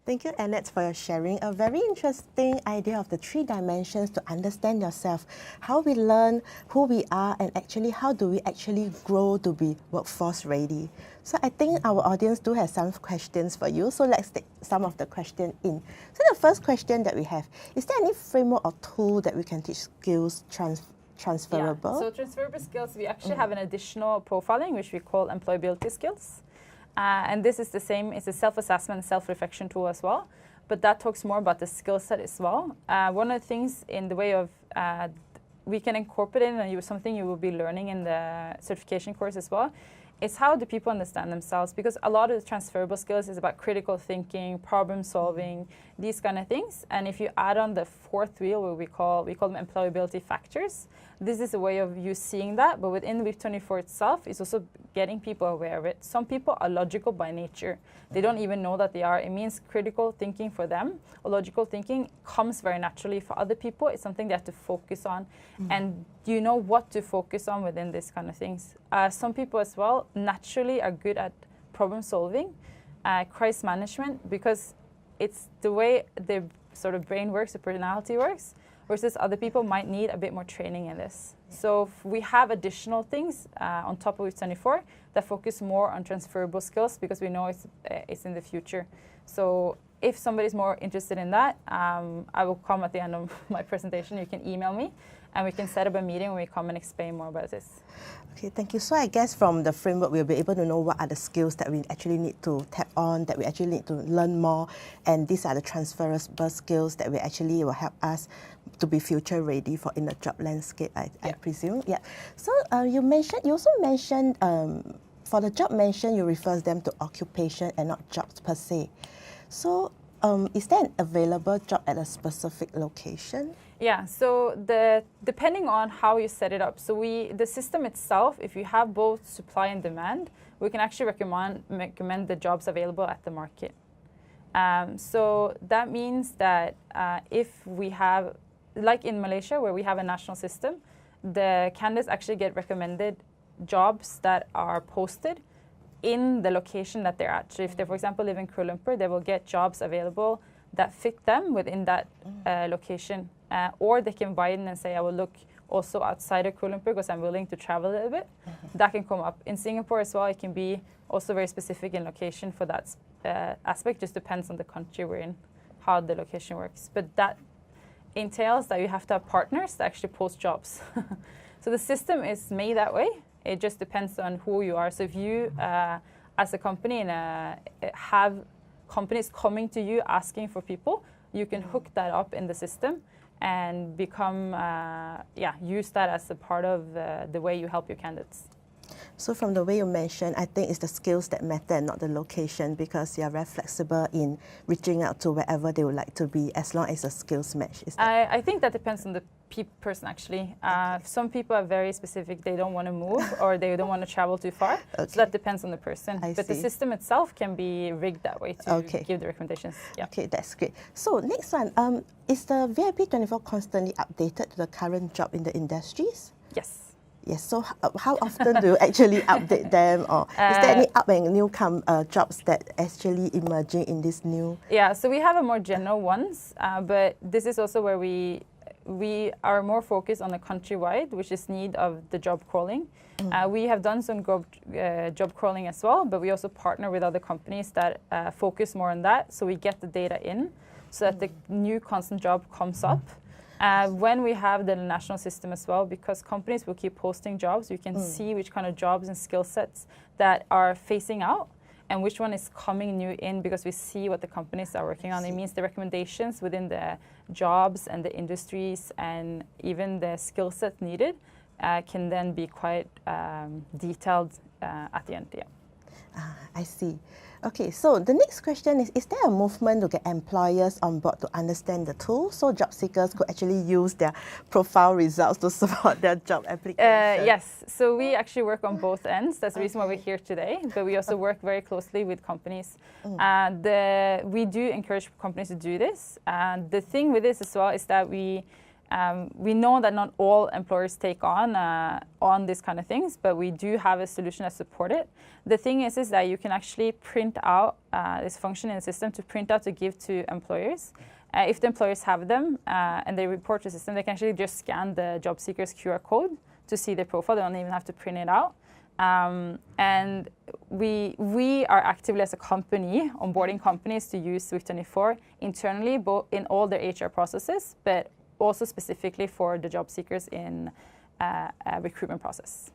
Thank you, Annette, for your sharing. A very interesting idea of the 3 dimensions to understand yourself, how we learn, who we are, and actually how do we actually grow to be workforce ready. So I think our audience do have some questions for you. So let's take some of the questions in. So the first question that we have, is there any framework or tool that we can teach skills transferable? Yeah. So transferable skills, we actually have an additional profiling, which we call employability skills. And this is the same, it's a self-assessment, self-reflection tool as well, but that talks more about the skill set as well. One of the things in the way of, we can incorporate it, and something you will be learning in the certification course as well, is how do people understand themselves, because a lot of the transferable skills is about critical thinking, problem solving, these kind of things. And if you add on the 4th wheel, what we call them employability factors, this is a way of you seeing that, but within Vip24 itself, it's also getting people aware of it. Some people are logical by nature. They don't even know that they are. It means critical thinking for them, or logical thinking comes very naturally. For other people, it's something they have to focus on. And you know what to focus on within this kind of things. Some people as well naturally are good at problem solving, crisis management, because it's the way their sort of brain works, the personality works, versus other people might need a bit more training in this. So we have additional things on top of Vip24 that focus more on transferable skills, because we know it's in the future. So if somebody's more interested in that, I will come at the end of my presentation. You can email me, and we can set up a meeting when we come and explain more about this. Okay, thank you. So I guess from the framework, we'll be able to know what are the skills that we actually need to tap on, that we actually need to learn more, and these are the transferable skills that we actually will help us to be future ready for in the job landscape, I presume. Yeah. So you also mentioned for the job mentioned, you refer them to occupation and not jobs per se. So is there an available job at a specific location? Yeah, so depending on how you set it up. So the system itself, if you have both supply and demand, we can actually recommend the jobs available at the market. So that means that if we have, like in Malaysia, where we have a national system, the candidates actually get recommended jobs that are posted in the location that they're at. So if they, for example, live in Kuala Lumpur, they will get jobs available that fit them within that location. Or they can widen and say, I will look also outside of Kuala Lumpur because I'm willing to travel a little bit. That can come up. In Singapore as well, it can be also very specific in location for that aspect. Just depends on the country we're in, how the location works. But that entails that you have to have partners that actually post jobs. So the system is made that way. It just depends on who you are. So if you, as a company, have companies coming to you asking for people, you can hook that up in the system and become, use that as a part of the way you help your candidates. So from the way you mentioned, I think it's the skills that matter and not the location, because you're very flexible in reaching out to wherever they would like to be, as long as the skills match. Is that? I think that depends on the person, actually. Some people are very specific. They don't want to move or they don't want to travel too far. Okay. So that depends on the person. But the system itself can be rigged that way to give the recommendations. Yeah. Okay, that's great. So next one, is the Vip24 constantly updated to the current job in the industries? Yes. Yes, so how often do you actually update them, or is there any up and new jobs that actually emerging in this new? Yeah, so we have a more general ones, but this is also where we are more focused on the countrywide, which is need of the job crawling. We have done some job crawling as well, but we also partner with other companies that focus more on that, so we get the data in, so that the new constant job comes up. When we have the national system as well, because companies will keep posting jobs, you can see which kind of jobs and skill sets that are phasing out and which one is coming new in, because we see what the companies are working on. It means the recommendations within the jobs and the industries and even the skill set needed can then be quite detailed at the end. Yeah. I see. Okay, so the next question is there a movement to get employers on board to understand the tool, so job seekers could actually use their profile results to support their job application? Yes, so we actually work on both ends. That's the reason why we're here today, but we also work very closely with companies. We do encourage companies to do this. The thing with this as well is that We know that not all employers take on these kind of things, but we do have a solution that support it. The thing is that you can actually print out this function in the system to print out to give to employers. If the employers have them and they report to the system, they can actually just scan the job seeker's QR code to see their profile. They don't even have to print it out. And we are actively as a company onboarding companies to use Vip24 internally, both in all their HR processes, but also specifically for the job seekers in a recruitment process.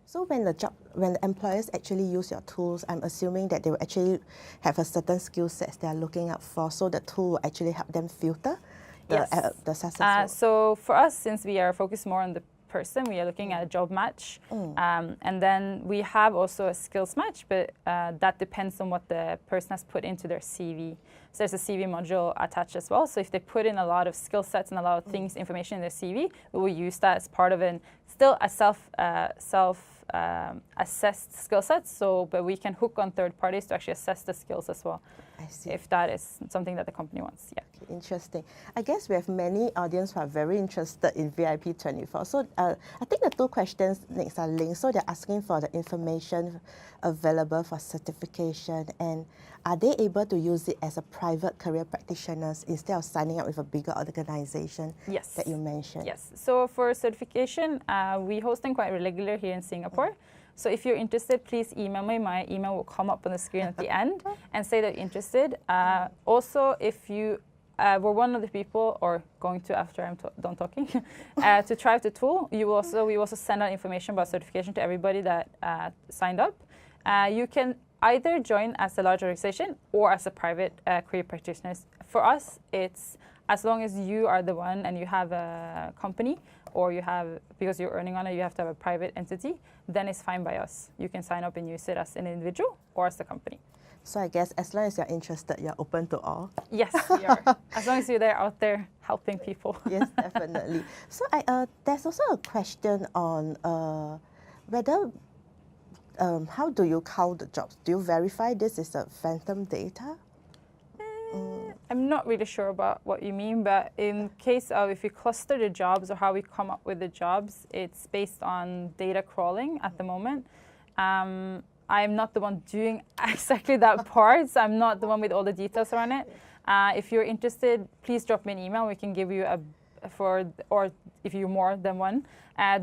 So when the employers actually use your tools, I'm assuming that they will actually have a certain skill sets they are looking out for, so the tool will actually help them filter the successful. So for us, since we are focused more on the person, we are looking at a job match, and then we have also a skills match, but that depends on what the person has put into their CV. So there's a CV module attached as well. So if they put in a lot of skill sets and a lot of things, information in their CV, we will use that as part of still a self-assessed skill set. So, but we can hook on third parties to actually assess the skills as well. I see. If that is something that the company wants, yeah. Okay, interesting. I guess we have many audience who are very interested in Vip24. So I think the two questions next are linked. So they're asking for the information available for certification, and are they able to use it as a private career practitioners instead of signing up with a bigger organization that you mentioned? Yes. So for certification, we host them quite regular here in Singapore. So if you're interested, please email me. My email will come up on the screen at the end and say that you're interested. Also, if you were one of the people, or going to after I'm done talking, to try out the tool, we also send out information about certification to everybody that signed up. You can either join as a large organization or as a private career practitioner. For us, it's as long as you are the one and you have a company, or you have, because you're earning on it, you have to have a private entity, then it's fine by us. You can sign up and use it as an individual or as a company. So I guess as long as you're interested, you're open to all. Yes, we are. As long as you're out there helping people. Yes, definitely. So there's also a question on whether, how do you count the jobs? Do you verify this is a phantom data? I'm not really sure about what you mean, but in case of if you cluster the jobs or how we come up with the jobs, it's based on data crawling at the moment. I'm not the one doing exactly that part, so I'm not the one with all the details around it. If you're interested, please drop me an email. We can give you or if you're more than one,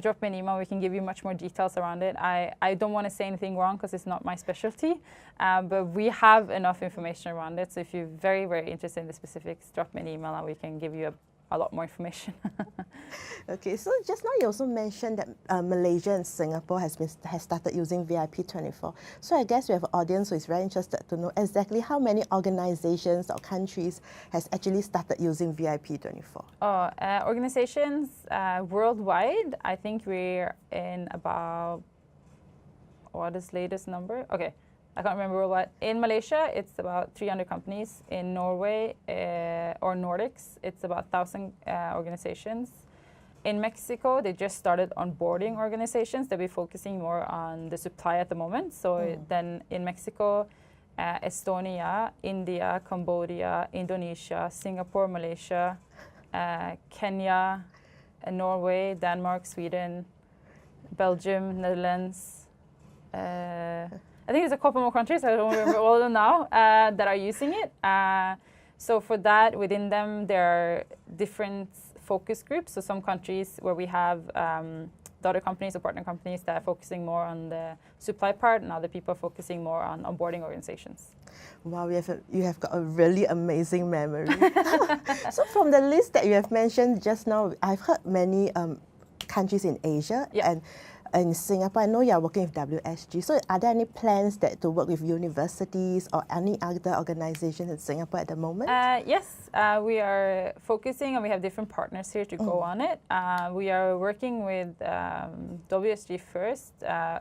drop me an email. We can give you much more details around it. I don't want to say anything wrong because it's not my specialty, but we have enough information around it. So if you're very, very interested in the specifics, drop me an email and we can give you a lot more information. Okay, so just now you also mentioned that Malaysia and Singapore has started using Vip24. So I guess we have an audience who is very interested to know exactly how many organizations or countries has actually started using Vip24. Organizations worldwide, I think we're in about, what is latest number? Okay, I can't remember what. In Malaysia, it's about 300 companies. In Norway or Nordics, it's about 1,000 organizations. In Mexico, they just started onboarding organizations. They'll be focusing more on the supply at the moment. So then in Mexico, Estonia, India, Cambodia, Indonesia, Singapore, Malaysia, Kenya, Norway, Denmark, Sweden, Belgium, Netherlands. I think there's a couple more countries, I don't remember all of them now, that are using it. So for that, within them, there are different focus groups. So some countries where we have daughter companies or partner companies that are focusing more on the supply part, and other people are focusing more on onboarding organizations. Wow, you have got a really amazing memory. So from the list that you have mentioned just now, I've heard many countries in Asia and in Singapore. I know you are working with WSG. So are there any plans to work with universities or any other organizations in Singapore at the moment? Yes, we are focusing and we have different partners here to go on it. We are working with WSG first.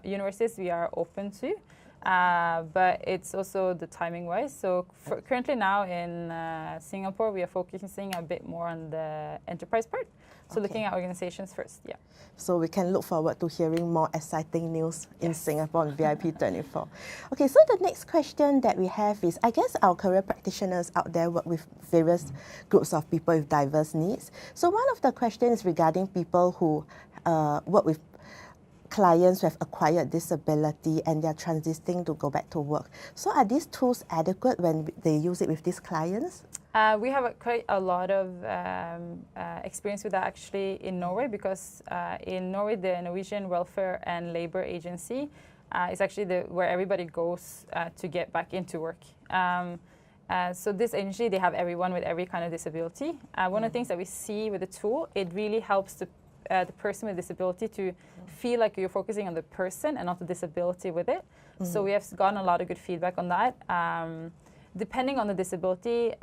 Universities we are open to. But it's also the timing wise. So currently now in Singapore, we are focusing a bit more on the enterprise part. So looking at organizations first, yeah. So we can look forward to hearing more exciting news in Singapore on VIP24. Okay, so the next question that we have is, I guess our career practitioners out there work with various groups of people with diverse needs. So one of the questions is regarding people who work with clients who have acquired disability and they're transitioning to go back to work. So are these tools adequate when they use it with these clients? We have quite a lot of experience with that actually in Norway, because in Norway the Norwegian Welfare and Labour Agency is actually where everybody goes to get back into work. So this agency, they have everyone with every kind of disability. One of the things that we see with the tool, it really helps the person with disability to feel like you're focusing on the person and not the disability with it. So we have gotten a lot of good feedback on that. Depending on the disability,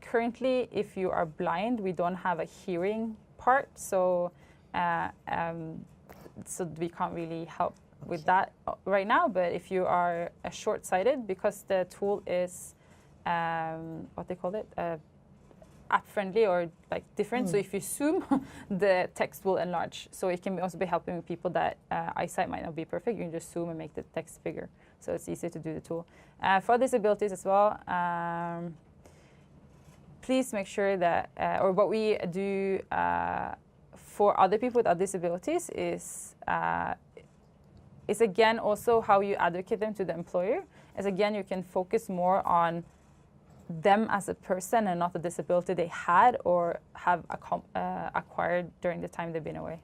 currently if you are blind, we don't have a hearing part, so we can't really help with that right now. But if you are short-sighted, because the tool is, what they call it, app-friendly or like different, so if you zoom, the text will enlarge. So it can also be helping people that eyesight might not be perfect. You can just zoom and make the text bigger, so it's easier to do the tool. For disabilities as well, please make sure that, or what we do for other people with other disabilities is again also how you advocate them to the employer. As again, you can focus more on them as a person and not the disability they had or have acquired during the time they've been away.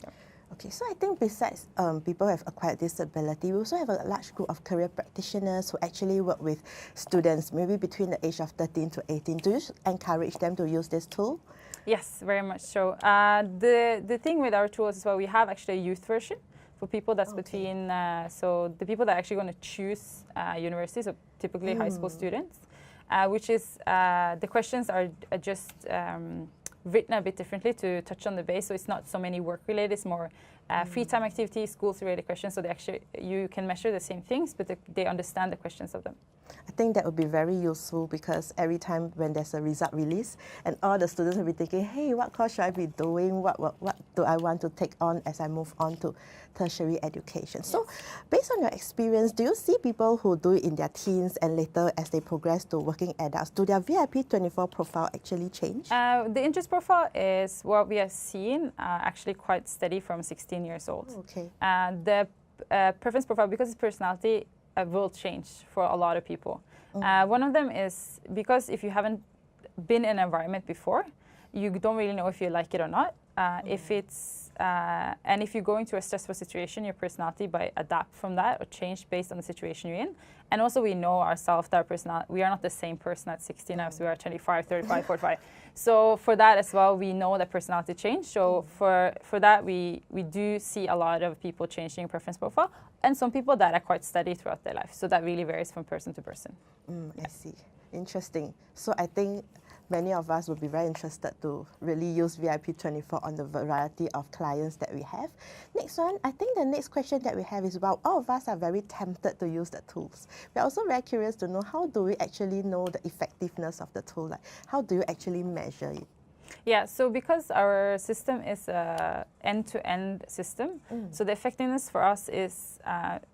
Yeah. Okay, so I think besides people who have acquired disability, we also have a large group of career practitioners who actually work with students, maybe between the age of 13 to 18. Do you encourage them to use this tool? Yes, very much so. The thing with our tools is, well, we have actually a youth version for people that's between, so the people that are actually going to choose university, so typically high school students, which is, the questions are just written a bit differently to touch on the base, so it's not so many work-related, it's more free time activities, schools-related questions, so they actually, you can measure the same things, but they understand the questions of them. I think that would be very useful, because every time when there's a result release, and all the students will be thinking, hey, what course should I be doing? What do I want to take on as I move on to tertiary education? Yes. So based on your experience, do you see people who do it in their teens and later as they progress to working adults, do their VIP24 profile actually change? The interest profile is what we have seen actually quite steady from 16 years old. Okay. The preference profile, because it's personality, will change for a lot of people. One of them is because if you haven't been in an environment before, you don't really know if you like it or not. If it's and if you're going through a stressful situation, your personality might adapt from that or change based on the situation you're in. And also we know ourselves that our personality, we are not the same person at 16 as we are at 25, 35, 45. So for that as well, we know that personality change. So for that, we do see a lot of people changing preference profile, and some people that are quite steady throughout their life. So that really varies from person to person. I see. Interesting. So I think many of us would be very interested to really use VIP24 on the variety of clients that we have. Next one, I think the next question that we have is, well, all of us are very tempted to use the tools. We're also very curious to know, how do we actually know the effectiveness of the tool? Like, how do you actually measure it? Yeah, so because our system is an end-to-end system, so the effectiveness for us is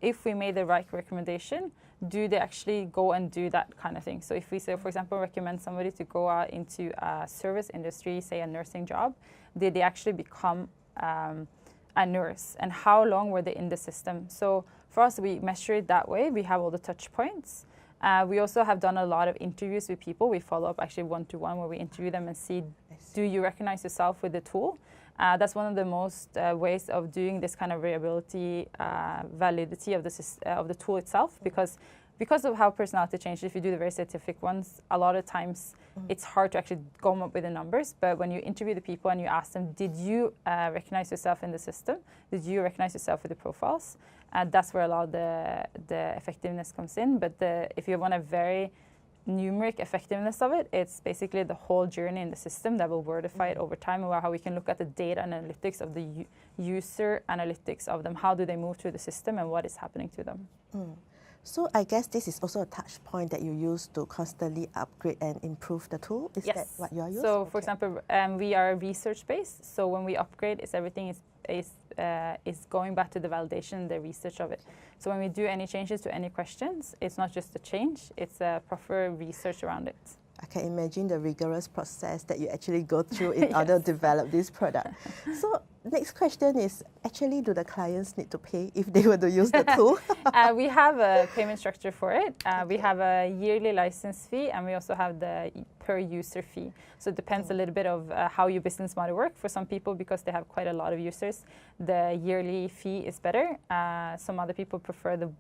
if we made the right recommendation, do they actually go and do that kind of thing? So if we say, for example, recommend somebody to go out into a service industry, say a nursing job, did they actually become a nurse? And how long were they in the system? So for us, we measure it that way. We have all the touch points. We also have done a lot of interviews with people. We follow up actually one-to-one where we interview them and see, do you recognize yourself with the tool? That's one of the most ways of doing this kind of reliability, validity of the tool itself, because of how personality changes. If you do the very scientific ones, a lot of times it's hard to actually come up with the numbers. But when you interview the people and you ask them, did you recognize yourself in the system? Did you recognize yourself with the profiles? That's where a lot of the effectiveness comes in. But if you want a very numeric effectiveness of it, it's basically the whole journey in the system that will verify it over time, about how we can look at the data analytics of the user analytics of them. How do they move through the system and what is happening to them? So I guess this is also a touch point that you use to constantly upgrade and improve the tool. Is that what you are using? So, for example, we are research-based. So when we upgrade, everything is going back to the validation, the research of it. So when we do any changes to any questions, it's not just a change; it's a proper research around it. I can imagine the rigorous process that you actually go through in order to develop this product. So next question is, actually, do the clients need to pay if they were to use the tool? We have a payment structure for it. We have a yearly license fee, and we also have the per user fee. So it depends a little bit of how your business model works. For some people, because they have quite a lot of users, the yearly fee is better. Some other people prefer the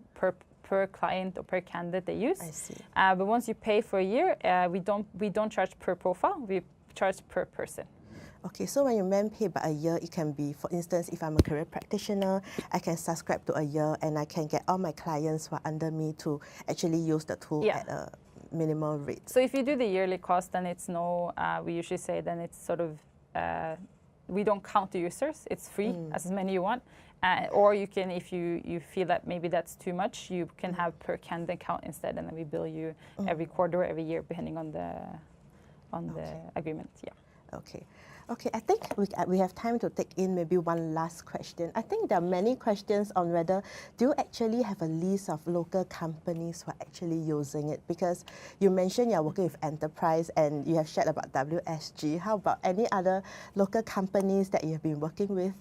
per client or per candidate they use. I see. But once you pay for a year, we don't charge per profile. We charge per person. Okay, so when you pay by a year, it can be, for instance, if I'm a career practitioner, I can subscribe to a year and I can get all my clients who are under me to actually use the tool at a minimal rate. So if you do the yearly cost, then it's we usually say then it's sort of, we don't count the users. It's free, as many you want. Or you can, if you feel that maybe that's too much, you can have per candidate count instead, and then we bill you every quarter or every year, depending on the agreement. Yeah. Okay. Okay, I think we have time to take in maybe one last question. I think there are many questions on whether do you actually have a list of local companies who are actually using it? Because you mentioned you're working with enterprise and you have shared about WSG. How about any other local companies that you have been working with?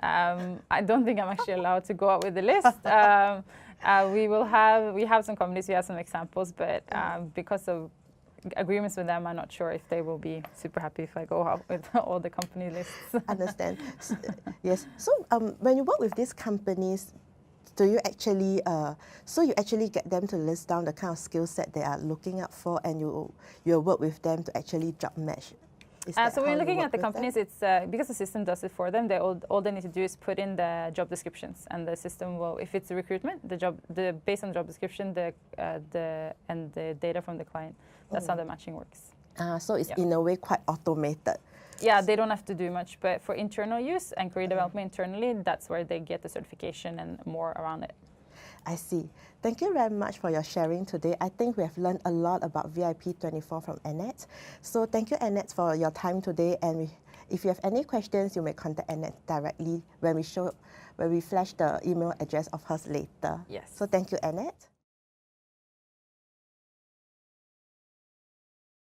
I don't think I'm actually allowed to go out with the list. We have some companies, we have some examples, but because of agreements with them, I'm not sure if they will be super happy if I go out with all the company lists. Understand. Yes. So when you work with these companies, do you actually so you actually get them to list down the kind of skill set they are looking out for, and you work with them to actually job match? So when looking at the companies, it's because the system does it for them. All they need to do is put in the job descriptions, and the system will, if it's a recruitment, based on the job description, and the data from the client. That's how the matching works. So it's in a way quite automated. Yeah, they don't have to do much, but for internal use and career development internally, that's where they get the certification and more around it. I see. Thank you very much for your sharing today. I think we have learned a lot about Vip24 from Anette. So thank you, Anette, for your time today. And if you have any questions, you may contact Anette directly when we flash the email address of hers later. Yes. So thank you, Anette.